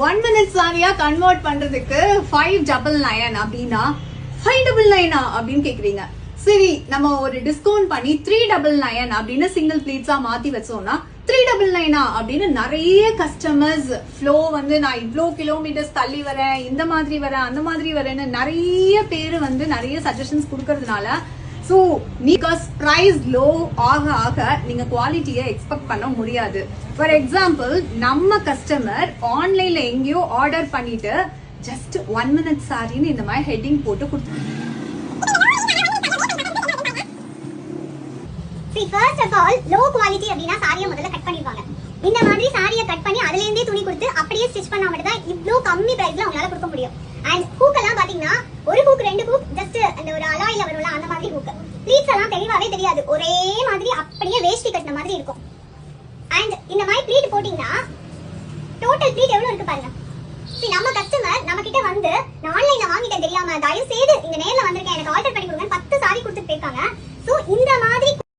1 minute சாரியா convert பண்றதுக்கு 599 அப்படின்னா 599 அப்படின்னு கேக்குறீங்க. சரி, நம்ம ஒரு டிஸ்கவுண்ட் பண்ணி 399 அப்படின்னு சிங்கிள் ப்ளீட்ஸா மாத்தி வச்சோம்னா 399 அப்படின்னு நிறைய கஸ்டமர்ஸ் ஃப்ளோ வந்து நான் இவ்ளோ கிலோமீட்டர்ஸ் தள்ளி வரேன், இந்த மாதிரி வரேன், அந்த மாதிரி வரேன்னு நிறைய பேர் வந்து நிறைய சஜஷன்ஸ் கொடுக்கறதுனால சோ பிகாஸ் பிரைஸ் லோ ஆக ஆக நீங்க குவாலிட்டியை எக்ஸ்பெக்ட் பண்ண முடியாது. ஃபார் எக்ஸாம்பிள், நம்ம கஸ்டமர் ஆன்லைன்ல எங்கேயோ ஆர்டர் பண்ணிட்டு ஜஸ்ட் 1 minute சாரின்னு இந்த மாதிரி ஹெட்டிங் போட்டு கொடுத்தாங்க. First of all low quality அப்படினா சாரியை முதல்ல கட் பண்ணிடுவாங்க. இந்த மாதிரி சாரியை கட் பண்ணி அதுல இருந்தே துணி கொடுத்து அப்படியே ஸ்டிச் பண்ணா மட்டும் தான் இவ்ளோ கம்மி பிரைஸ்ல உங்களால கொடுக்க முடியும். அண்ட் ஹூக் எல்லாம் பாத்தீங்கன்னா ஒரு ஹூக் 2 ஹூக் ஜஸ்ட் அந்த ஒரு அலாய்ல வரும்ல அந்த மாதிரி ஹூக். ப்ளீட்ஸ் எல்லாம் தெளிவாவே தெரியாது, ஒரே மாதிரி அப்படியே வேஷ்டி கட்டின மாதிரி இருக்கும். அண்ட் இந்த மாதிரி ப்ளீட் போட்டீங்கன்னா டோட்டல் ப்ளீட் எவ்வளவு இருக்கு பாருங்க. நம்ம கஸ்டமர் நம்ம கிட்ட வந்து நான் ஆன்லைன்ல வாங்கிட்டேன் தெரியாம தயவு